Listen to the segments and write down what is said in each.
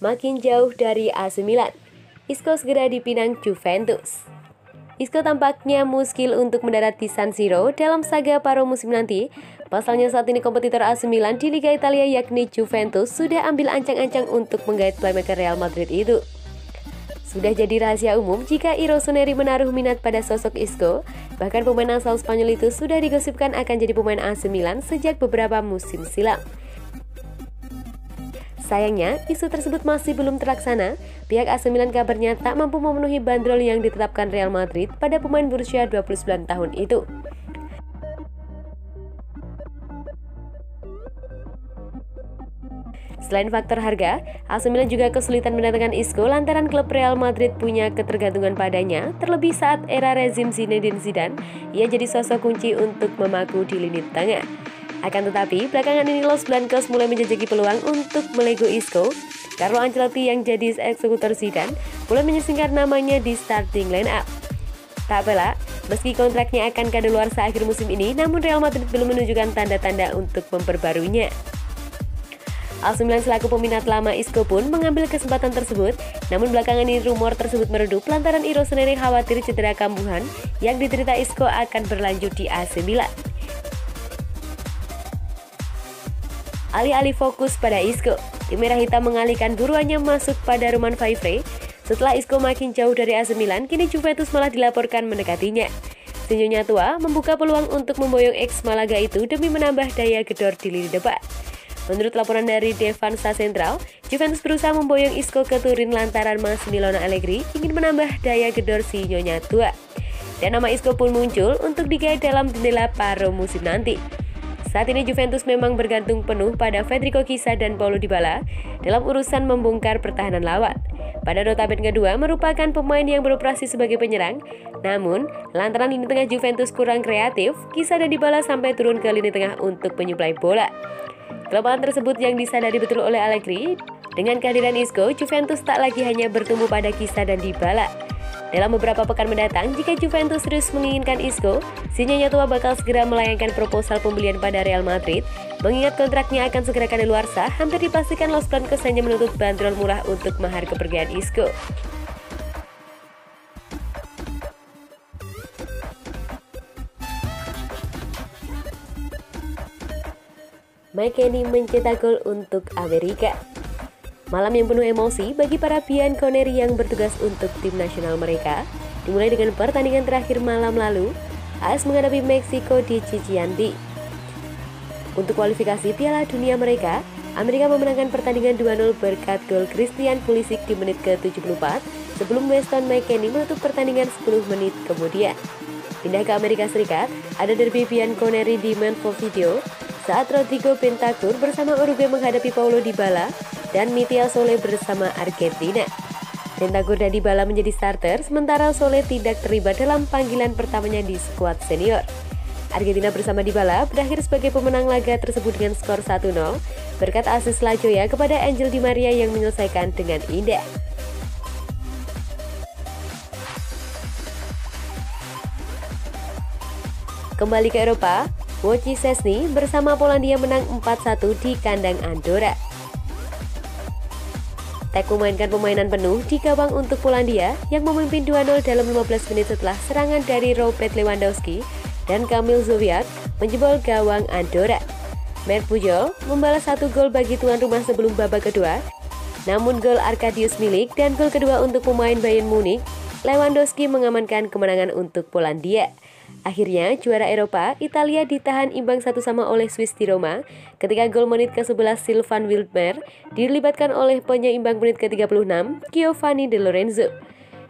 makin jauh dari AC Milan. Isco segera dipinang Juventus. Isco tampaknya muskil untuk mendarat di San Siro dalam saga paruh musim nanti. Pasalnya saat ini kompetitor AC Milan di Liga Italia yakni Juventus sudah ambil ancang-ancang untuk menggait playmaker Real Madrid itu. Sudah jadi rahasia umum jika Rossoneri menaruh minat pada sosok Isco. Bahkan pemain asal Spanyol itu sudah digosipkan akan jadi pemain AC Milan sejak beberapa musim silam. Sayangnya, isu tersebut masih belum terlaksana. Pihak AC Milan kabarnya tak mampu memenuhi bandrol yang ditetapkan Real Madrid pada pemain berusia 29 tahun itu. Selain faktor harga, AC Milan juga kesulitan mendatangkan Isco lantaran klub Real Madrid punya ketergantungan padanya, terlebih saat era rezim Zinedine Zidane, ia jadi sosok kunci untuk memaku di lini tengah. Akan tetapi, belakangan ini Los Blancos mulai menjajaki peluang untuk melego Isco. Carlo Ancelotti yang jadi eksekutor Zidane mulai menyingkirkan namanya di starting line-up. Tak pelak, meski kontraknya akan kadaluarsa akhir musim ini, namun Real Madrid belum menunjukkan tanda-tanda untuk memperbaruinya. AC Milan selaku peminat lama Isco pun mengambil kesempatan tersebut, namun belakangan ini rumor tersebut meredup lantaran Rossoneri khawatir cedera kambuhan yang diderita Isco akan berlanjut di AC Milan. Alih-alih fokus pada Isco, tim merah hitam mengalihkan buruannya masuk pada Romain Faivre. Setelah Isco makin jauh dari AC Milan, kini Juventus malah dilaporkan mendekatinya. Sinyonya tua membuka peluang untuk memboyong ex Malaga itu demi menambah daya gedor di lini depan. Menurut laporan dari Devansa Central, Juventus berusaha memboyong Isco ke Turin lantaran Massimiliano Allegri ingin menambah daya gedor si nyonya tua. Dan nama Isco pun muncul untuk digait dalam jendela paruh musim nanti. Saat ini Juventus memang bergantung penuh pada Federico Chiesa dan Paulo Dybala dalam urusan membongkar pertahanan lawan. Pada notabene kedua merupakan pemain yang beroperasi sebagai penyerang, namun lantaran lini tengah Juventus kurang kreatif, Chiesa dan Dybala sampai turun ke lini tengah untuk menyuplai bola. Kelemahan tersebut yang disadari betul oleh Allegri. Dengan kehadiran Isco, Juventus tak lagi hanya bertumbuh pada Chiesa dan Dybala. Dalam beberapa pekan mendatang, jika Juventus terus menginginkan Isco, si nyonya tua bakal segera melayangkan proposal pembelian pada Real Madrid. Mengingat kontraknya akan segera kadaluarsa, hampir dipastikan Los Blancos hanya menuntut bandrol murah untuk mahar kepergian Isco. McKennie mencetak gol untuk Amerika. Malam yang penuh emosi bagi para Bianconeri yang bertugas untuk tim nasional mereka, dimulai dengan pertandingan terakhir malam lalu, AS menghadapi Meksiko di Cincinnati. Untuk kualifikasi Piala Dunia mereka, Amerika memenangkan pertandingan 2-0 berkat gol Christian Pulisic di menit ke-74, sebelum Weston McKennie menutup pertandingan 10 menit kemudian. Pindah ke Amerika Serikat, ada derby Bianconeri di Montevideo, saat Rodrigo Bentancur bersama Uruguay menghadapi Paulo Dybala dan Mitchell Solé bersama Argentina. Bentancur dan Dybala menjadi starter, sementara Solé tidak terlibat dalam panggilan pertamanya di skuad senior. Argentina bersama Dybala berakhir sebagai pemenang laga tersebut dengan skor 1-0 berkat asis La Joya kepada Angel Di Maria yang menyelesaikan dengan indah. Kembali ke Eropa, Wojciech Szczesny bersama Polandia menang 4-1 di kandang Andorra. Tek memainkan permainan penuh di gawang untuk Polandia yang memimpin 2-0 dalam 15 menit setelah serangan dari Robert Lewandowski dan Kamil Zoviak menjebol gawang Andorra. Mert Pujol membalas 1 gol bagi tuan rumah sebelum babak kedua. Namun gol Arkadiusz Milik dan gol kedua untuk pemain Bayern Munich, Lewandowski mengamankan kemenangan untuk Polandia. Akhirnya, juara Eropa, Italia ditahan imbang 1-1 oleh Swiss di Roma ketika gol menit ke-11 Sylvain Wiltmer dilibatkan oleh penyeimbang menit ke-36 Giovanni De Lorenzo.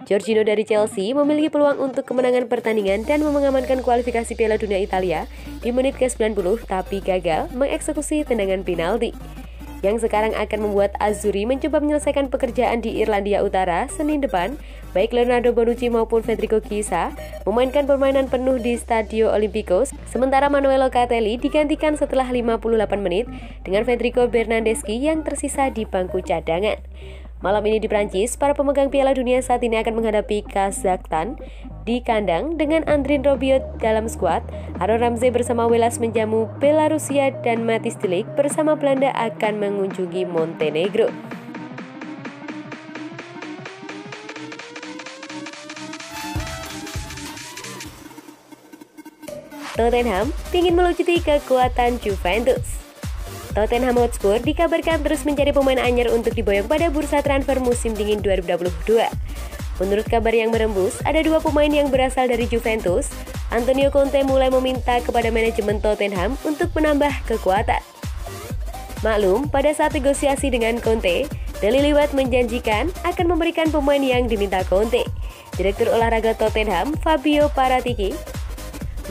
Jorginho dari Chelsea memiliki peluang untuk kemenangan pertandingan dan mengamankan kualifikasi Piala Dunia Italia di menit ke-90 tapi gagal mengeksekusi tendangan penalti, yang sekarang akan membuat Azzurri mencoba menyelesaikan pekerjaan di Irlandia Utara Senin depan. Baik Leonardo Bonucci maupun Federico Chiesa memainkan permainan penuh di Stadio Olimpico, sementara Manuel Locatelli digantikan setelah 58 menit dengan Federico Bernardeschi yang tersisa di bangku cadangan. Malam ini di Prancis, para pemegang Piala Dunia saat ini akan menghadapi Kazakhstan di kandang dengan Andrin Rabiot dalam skuad. Aaron Ramsey bersama Welas menjamu Belarusia dan Matthijs de Ligt bersama Belanda akan mengunjungi Montenegro. Tottenham ingin melucuti kekuatan Juventus. Tottenham Hotspur dikabarkan terus mencari pemain anyar untuk diboyong pada bursa transfer musim dingin 2022. Menurut kabar yang berembus, ada dua pemain yang berasal dari Juventus. Antonio Conte mulai meminta kepada manajemen Tottenham untuk menambah kekuatan. Maklum, pada saat negosiasi dengan Conte, The Lilywhite menjanjikan akan memberikan pemain yang diminta Conte. Direktur olahraga Tottenham, Fabio Paratici,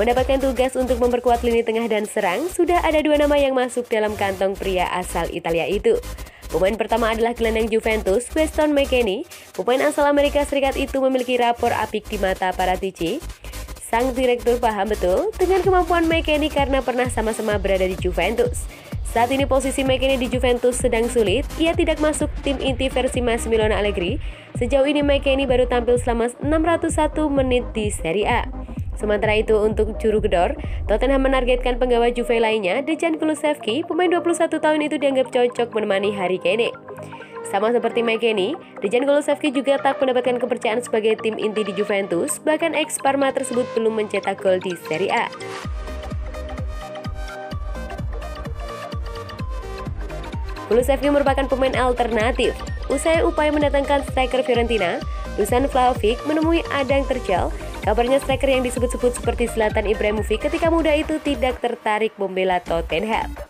mendapatkan tugas untuk memperkuat lini tengah dan serang. Sudah ada dua nama yang masuk dalam kantong pria asal Italia itu. Pemain pertama adalah gelandang Juventus, Weston McKennie. Pemain asal Amerika Serikat itu memiliki rapor apik di mata Paratici. Sang direktur paham betul dengan kemampuan McKennie karena pernah sama-sama berada di Juventus. Saat ini posisi McKennie di Juventus sedang sulit. Ia tidak masuk tim inti versi Massimiliano Allegri. Sejauh ini McKennie baru tampil selama 601 menit di Serie A. Sementara itu untuk juru gedor, Tottenham menargetkan penggawa Juve lainnya, Dejan Kulusevski. Pemain 21 tahun itu dianggap cocok menemani Harry Kane. Sama seperti McKennie, Dejan Kulusevski juga tak mendapatkan kepercayaan sebagai tim inti di Juventus. Bahkan ex-Parma tersebut belum mencetak gol di Serie A. Kulusevski merupakan pemain alternatif. Usai upaya mendatangkan striker Fiorentina, Dusan Vlahovic menemui Adang Terjal. Kabarnya striker yang disebut-sebut seperti Zlatan Ibrahimovic ketika muda itu tidak tertarik membela Tottenham.